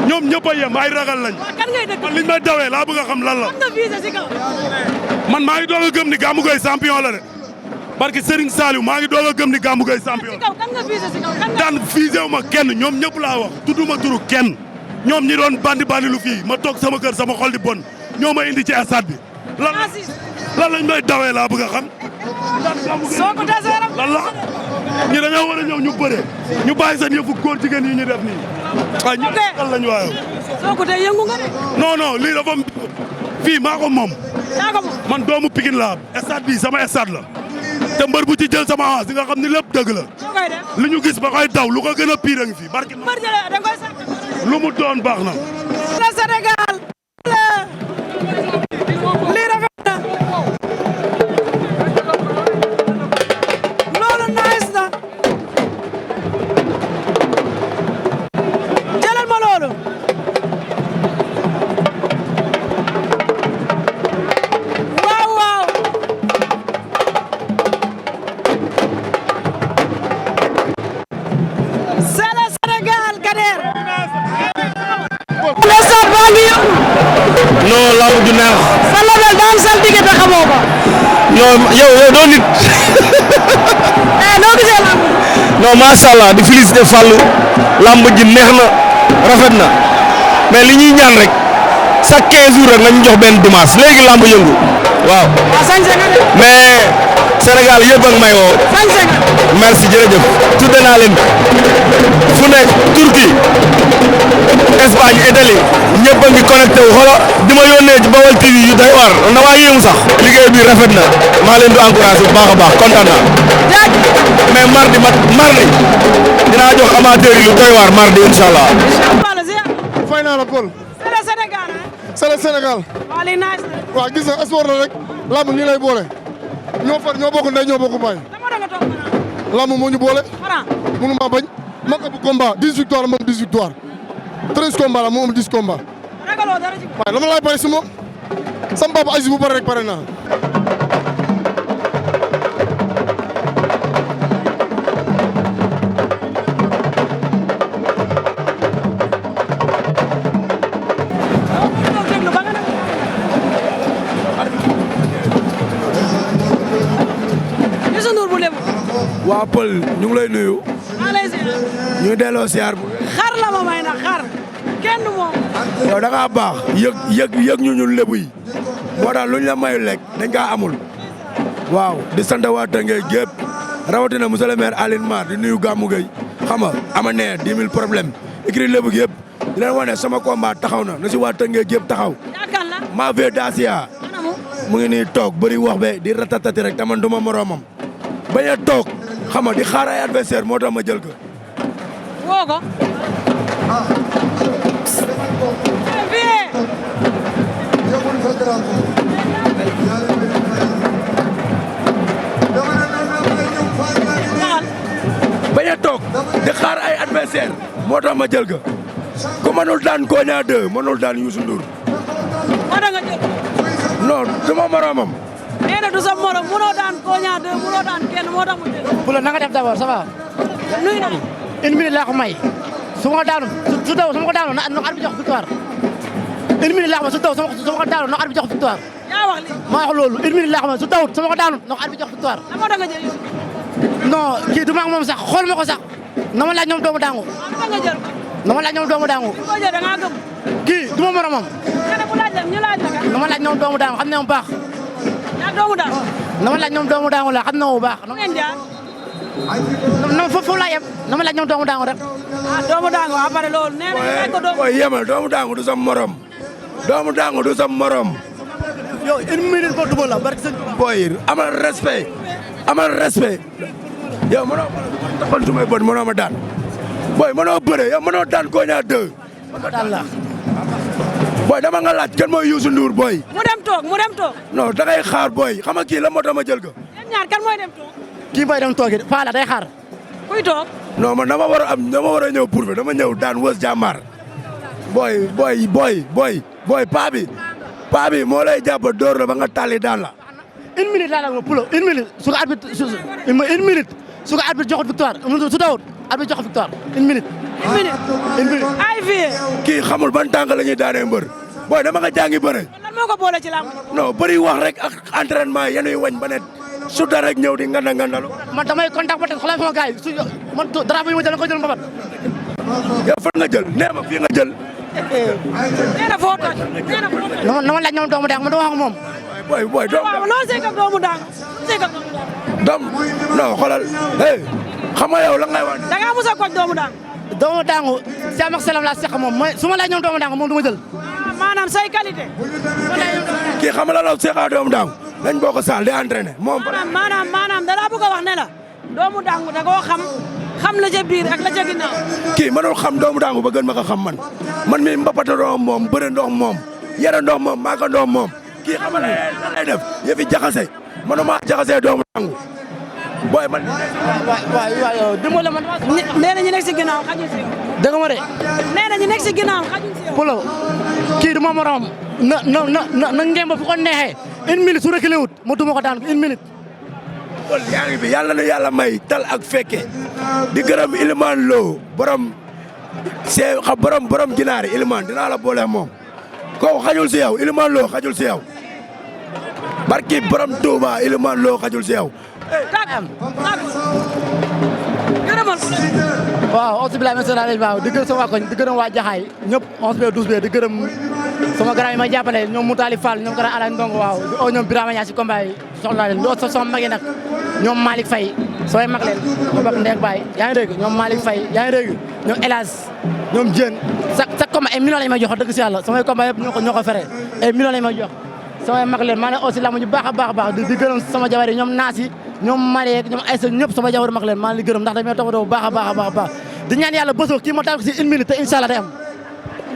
ñoom ñëpp a yem ay ragal lañ. kan ngay dëkk man liñ may dawee laa bëgg a xam lan la. kan nga visé si kaw. man maa ngi doog a gëm ni Gamou Gueye champion la de. barke Serigne Saliou maa ngi doog a gëm ni Gamou Gueye champion. si kaw kan nga visé si kaw kan nga. daan visé wu ma kenn ñoom ñëpp laa wax tudduma turu kenn ñoom ñi doon bandi lu fii ma toog sama kër sama xol di bon ñoo ma indi ci stade bi. lan lañ may dawee laa bëgg a xam. Sokh deseeram lan la ñi dañoo war a ñëw ñu bëre ñu bàyyi seen yëfu góor jigéen yi ñu def nii. waaw ñu lan lañ waayo. Sokh tey yëngu nga de. non lii dafa fii maa ko moom. yaa ko moom man doomu Pikine laa stade bi sama stade la. te mbër bu ci jël sama avance di nga xam ni lépp dëgg la. li ñu gis ba koy daw lu ko gën a pire a ngi fi barki. mbër jëlee da koy sant. lu mu doon baax na. le Sénégal. lii rafet na. loolu nice na. jëlal ma loolu. waaw waaw. c'est le Sénégal Kader. le stade baa ngi yëngu. non lamb ju neex. sa label daan sal diggante xamoo ko. non yow doo nit. noo gisee lamb. non macha allah di féliciter Fallou lamb ji neex na rafet na mais li ñuy ñaan rek chaque 15 jours rek nañu jox benn dimanche léegi lamb yëngu waaw. sañse nga de. mais Sénégal yëpp ak may woo. sañse nga. merci jërëjëf. tudde naa leen fu nekk Turquie Espagne Italie ñëpp a ngi connecté wu xoolal di ma yónnee ci Baol TV yu doy waar na waa yéemu sax liggéey bi rafet na maa leen di encouragé bu baax a baax kontaan naa. mais mardi dinaa jox amateur yi lu doy waar mardi incha allah. fay naa la Paul. c'est le Sénégal. c'est le Sénégal. waaw lii nice na. waaw gis nga sport la rek lamb nii lay boole ñoo far ñoo bokk ndey ñoo bokk baay. dama da nga toog lamb moo ñu boole. Franc. mënu maa bañ ma ko bu combat 10 victoire moom 10 victoire 13 combat la moom 10 combat. ragaloo dara ci. waaye dama laay pare si moom sama papa Aziz bu pare rek pare naa. Youssou Ndour bu Lebu. waa Pël ñu ngi lay nuyu. maa lay ziar. ñu ngi delloo siyaar bu. xar la ma may nag xar. kenn du moom. yow da ngaa baax yëg ñu ñun Lebu yi moo tax luñ la mayu lekk dañ kaa amul. waaw di sant waa Tëngéej gépp rawatina monsieur le maire Aline Mar di nuyu Gamou Gueye xam nga ama nee 10 000 problème écrit Lebu gi yëpp di leen wane sama combat taxaw na si waa Tëngéej gépp taxaw. yaakaar la. maa vieux dacia mu ngi nii toog bëri wax be di ratatati rek taman duma moroomam bañ a toog xam nga di xaar ay adversaire moo tax ma jël ko. woo ko. vieux. bañ a toog di xaar ay adversaire moo tax ma jël ko ku mënul daan Koña 2 mënul daan Youssou Ndour. moo tax nga jël. non duma moroomam. nee na du sa morom munoo daan Koña 2 munoo daan kenn moo tax mu jël. bu la na nga def d'abord ça va. nuyu naa. une minute laa ko may su ma ko daanu su taw su ma ko daanu na arbitre bi jox victoire une minute laa ko may su taw su ma ko daanu na arbitre bi jox victoire. yaa wax li maa wax loolu une minute laa ko may su tawut su ma ko daanu na arbitre bi jox victoire. lan moo tax nga jël Youssou. non kii du ma ak moom sax xool ma ko sax na ma laaj ñoom doomu daangu. waaw lu tax nga jël ko. na ma laaj ñoom doomu daangu. bi ko jël da ngaa gëm. kii du ma moromam. nee na bu laaj la ñu laaj la kat. na ma laaj ñoom doomu daangu xam ne mu baax. yaa doomu daal. na ma laaj ñoom doomu daangu la xam ne mu baax. fu ngeen jaar. non foofu laa yem na ma laaj ñoom doomu daangu rek. ah doomu daangu après loolu nee na ñu laaj ko doomu. booy yemal doomu daangu du sam morom doomu daangu du sam morom. yow une minute boo duma la barke sëñ booy amal respect yow mënoo taxal sumay bët mënoo ma daan booy mënoo bëre yow mënoo daan Koña 2. daan la. booy dama nga laaj kan mooy Youssou Ndour booy. mu dem toog. non da ngay xaar booy xam nga kii la moo tax ma jël ko. yéen ñaar kan mooy dem toog. kii bay dem toogi Faa la day xaar. kuy toog. non man dama war a ñëw pour dama ñëw daan wës jàmbaar booy paa bi moo lay jàpp door la ba nga tàlli daan la. une minute laa la ma pulo une minute su ko arbitre une minute su ko arbitre joxut victoire su dawut arbitre jox victoire une minute. une minute ay vieux. kii xamul ban tànk la ñuy daanee mbër booy dama nga jàngi bëre. lan moo ko boole ci làmb. non bëri wax rek ak entraînement yenuy wañ ba ne su dara rek ñëw di ngandalu. man damay contact ba tey xoolal sama gars yi su man dara bu ñu ma jël ko jël mbabat. yow fan nga jël nee ma fii nga jël. nee na foo toj nee na foo toj. na ma laaj ñoom doomu daang ma dama wax ak moom. booy doom. waaw loo seeg ak doomu daang seeg ak doomu daang. doom non xoolal hey xam nga yow la ngay wax. da ngaa mos a koj doomu daang. doomu daangu jàmm ak salaam laa seq moom mooy su ma laaj ñoom doomu daangu moom du ma jël. maanaam say qualité. kii xam nga la law seexa doomu daangu dañ boo ko saal di entraîné moom. maanaam da laa bëgg a wax ne la doomu daangu da koo xam la ca biir ak la ca ginnaaw. kii mënul xam doomu daangu ba gën ma ko xam man mi mbapata ndox moom bëre ndox moom yara ndox moom maa ko ndox moom kii xam nga la lay def yëfi jaxase manuma jaxase doomu daangu booy man. waaw dimbale man. nee na ñu nekk si ginnaaw xajul si yow. dëgg ma de. nee na ñu nekk si ginnaaw xajul si yow. Polo kii du ma moromam na ngeen ba fu ko neexee une minute su reculé wut ma duma ko daan une minute. kon yaa ngi bi yàlla na yàlla may tal ak fekke di gërëm Iliman Lo borom ginaari Iliman dinaa la boole moom kooku xajul si yow Iliman Lo xajul si yow barki borom Touba Iliman Lo xajul si yow. gërëmal ko. waaw auzu billaahi mina shaytaani rajiim waaw di gërëm sama waa koñ di gërëm waa Jaxaay ñëpp 11 12 di gërëm sama grand yi may jàppale ñoom Moutali Fall ñoom grand Alain Ndongo waaw di oo ñoom Birama Ñaa si combat yi soxla naa leen di oo sama mag yi nag ñoom Malick Faye samay mag leen ñoo bokk ndey ak baay yaa ngi dégg ñoom Malick Faye yaa ngi dégg ñoom Elas ñoom Diène chaque combat ay millions lañ may jox dëgg si yàlla samay combat yëpp ñoo ko fere ay millions lañ may jox samay mag leen maa ngi aussi lamu ñu baax a baax di gërëm sama jabar yi ñoom Naas yi ñoom Mariek ñoom Aïssa ñëpp sama jabar mag leen maa ngi gërëm ndax dañoo toppatoo bu baax a baax di ñaan yàlla bësoo kii ma daal ko si une minute te incha allah day am.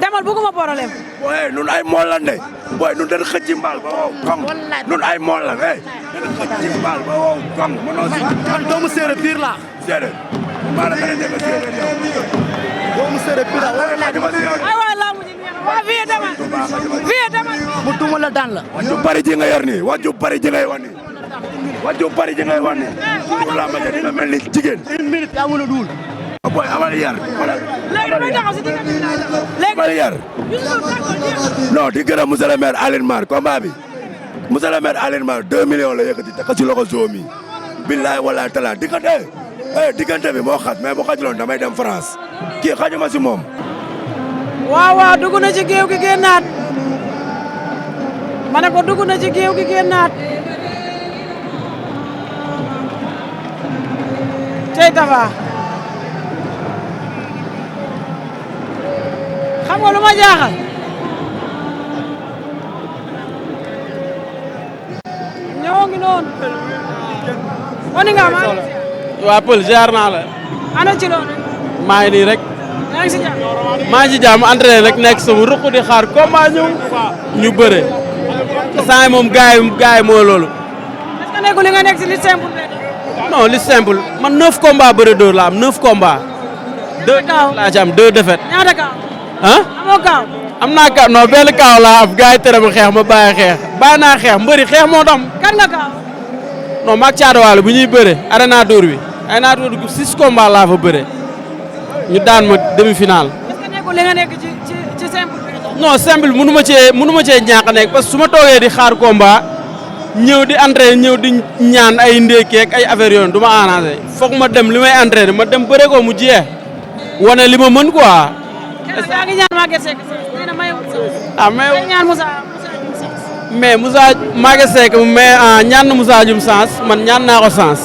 demal bëgguma problème. booy nun ay mool lan de booy nun dañu xëcc ci mbaal ba wow kong nun ay mool lan dañu xëcc ci mbaal ba wow kong mënoo si. man doomu séeréer pire laa. séeréer maa la gën a dégg séeréer yow. doomu séeréer pire laa wala laaj. aywa laa mujj waa vieux demal. mu duma la daan la. wàccu bari ji nga yor nii wàccu bari ji ngay wan nii wàccu bari ji ngay wan nii pour la ma di nga mel ni jigéen. une minute yaa mën a duul. booy amal yar. léegi damay taxaw si diggante bi léegi amal yar. non di gërëm monsieur le maire Aline Mar combat bi monsieur le maire Aline Mar 2 millions la yëkkati teg ko ci loxo Zomi. billaay walaay talaay diggante bi moo xat mais bu xajuloon damay dem France kii xajuma si moom. waaw dugg na ci géew gi génnaat ma ne ko dugg na ci géew gi génnaat tey Tapha xam nga lu ma jaaxal ñoo ngi noonu woni nga maa ngi waa Pël ziar naa la. ana ci loolu maa ngi nii rek. yaa ngi si jàmm maa ngi ci jàmm entraîné rek nekk sama ruq di xaar combat ñëw ñu bëre. saa yi moom gars yi mooy loolu. est-ce que nekkul li nga nekk si li simple non li simple man 9 combats bëre dóor la am 9 combats. 2 laa ci am 2 défaites. ñaata kaaw ah. amoo kaaw am naa kaaw non benn kaaw laa am gars yi tere ma xeex ma bàyyi naa xeex mbëri xeex moo tam. kan nga kaaw non maag caadawaale bu ñuy bëre arena dóor bi arena dóor bi 6 combats laa fa bëre ñu daan ma demi-finale. est-ce que nekkul li nga nekk ci simple bi non simple mënu ma cee ñàkk a nekk parce que su ma toogee di xaar combat ñëw di entraîner ñëw di ñaan ay ndékkeeg ay affaire yoon du ma arrangé foog ma dem li may entraîner ma dem bëre ko mu jeex wane li ma mën quoi. yaa ngi ñaan Maguette Seck nee na mayewul ah mais ñaan Moussa Maguette Seck mais ñaan na Moussa Dioum sens man ñaan naa ko sens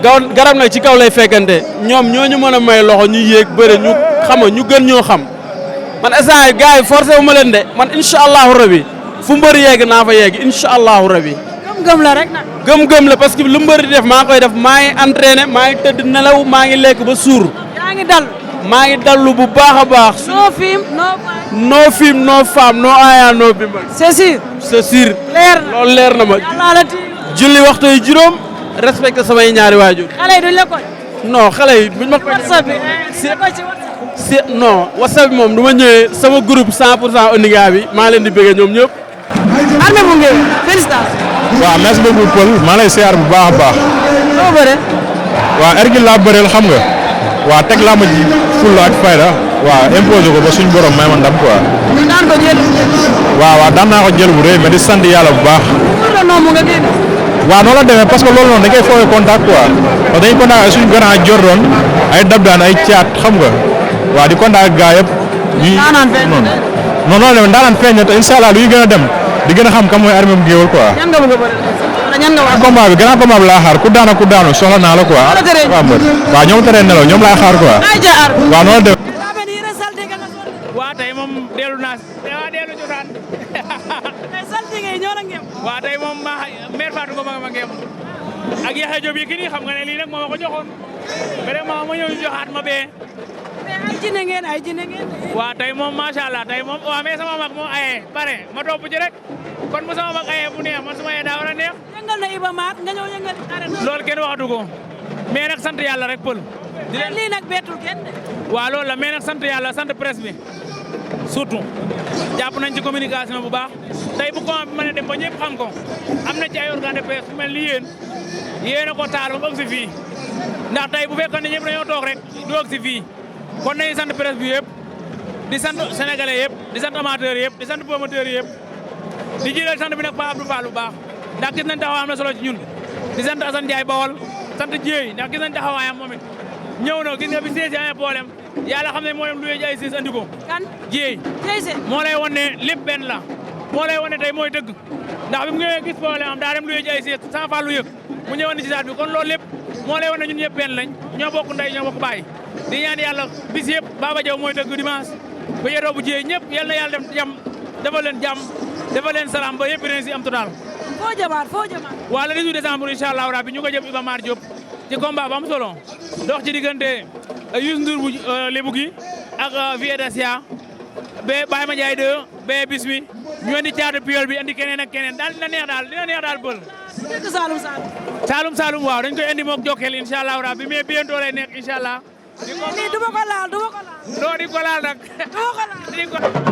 garab nag ci kaw lay fekkante ñoom ñoo ñu mën a may loxo ñu yéeg bëre ñu xam ñu gën ñoo xam man instant yi gars yi forcé wu ma leen de man incha allahu rabi fu mbër yegg naa fa yegg incha allahu rabi. gëm-gëm la rek nag. gëm-gëm la parce que lu mbër di def maa koy def maa ngi entraîné maa ngi tëdd nelaw maa ngi lekk ba suur. yaa ngi dal. maa ngi dallu bu baax a baax. no film no film no femme no aya no bimbal. c'est sûr. c'est sûr. leer na loolu leer na ma. yàlla la julli waxtu yi juróom respecté samay ñaari waajur. xale yi duñ la koy. non xale yi buñ ma koy. whatsapp bi non whatsapp bi moom du ma ñëwee sama groupe 100% Oniga bi maa leen di bëggee ñoom ñëpp. Armé bu ngeen félicitations. waaw merci beaucoup Paul maa lay siyaar bu baax a baax. loo bëre. waaw ergil laa bëreel xam nga. waaw teg laa ma ji fulla ak fayda waaw imposé ko ba suñu borom may ma ndam quoi. daan ko jël. waaw daan naa ko jël bu rëy mais di sant yàlla bu baax. loolu noonu nga génn. waaw noonu la demee parce que loolu noonu dañ koy foowee contact quoi parce que dañuy contact ak suñu grand Jordan ay dab daan ay caat xam nga waaw di contact ak gars yëpp. daanaan feeñ non non non daanaan feeñ na te incha allah luy gën a dem di gën a xam kam mooy armée bu géewal quoi. ñan nga bëgg a bëri wala ñan nga wax. combat bi grand combat bi laa xaar ku daanu soxla naa la quoi. waaw ñoom teree nelaw ñoom laa xaar quoi. waaw noonu la demee. waa tey moom dellu naa dellu jotaan. tey saltige yi ñoo la ngem. waa tey moom maire Fatou ko ma ngem ak Yaxya Diop yi ki nii xam nga ne lii nag moo ma ko joxoon vraiment ma ñëw joxaat ma bee. mais ay jinne ngeen. waa tey moom macha allah tey moom waaw mais sama mag moom ayee pare ma topp ci rek kon bu sama mag ayee bu neex man su ma yee daa war a neex. yëngal na Iba Mar nga ñëw yëngal arène. loolu kenn waxatu ko mais nag sant yàlla rek pël. di leen lii nag bettul kenn de. waaw loolu la mais nag sant yàlla sant presse bi surtout jàpp nañ ci communication bu baax tey bu ko mën a dem ba ñëpp xam ko am na ci ay organe de presse bu mel ni yéen a ko taal ba mu ëgg si fii ndax tey bu fekkoon ne ñëpp dañoo toog rek du ëgg si fii kon nañu sant presse bi yëpp di sant sénégalais yëpp di sant amateurs yëpp di sant promoteurs yëpp di jëlal sant bi nag Pa Abdou Fall bu baax ndax gis nañ taxawaayam na solo ci ñun di sant Assane Ndiaye Baol sant Dieye ndax gis nañ taxawaayam moom it ñëw na gis nga bi seesi amee problème yàlla xam ne moo dem luye ji ay siis andi ko kan Dieye Dieye moo lay wan ne lépp benn la moo lay wan ne tey mooy dëgg ndax bi mu ñëwee gis problème am daa dem luye ji ay siis sans fa lu yëg mu ñëwoon ni ci saat bi kon loolu lépp moo lay wan ne ñun ñëpp benn lañ ñoo bokk ndey ñoo bokk baay di ñaan yàlla bis yëpp Baba Diaw mooy dëgg dimanche ba yedoo bu Dieye ñëpp yal na yàlla dem jàmm dafa leen jàmm dafa leen salaam ba yëpp dinañ si am total foo jamaat waa le 18 décembre incha allah rabbi ñu ko jëm Iba Mar Diop ci combat bu am solo dox ci diggante Youssou Ndour bu Lebu gi ak vieux dacia ba Baye Ma Ndiaye 2 ba bis bi ñu andi caatu piol bi andi keneen ak keneen daal dina neex daal bël Saalum waaw dañ koy andi mook Jokkel incha allah rabbi mais bientôt lay nekk incha allah lii du ma ko laal doo di ko laal nag du ma ko laal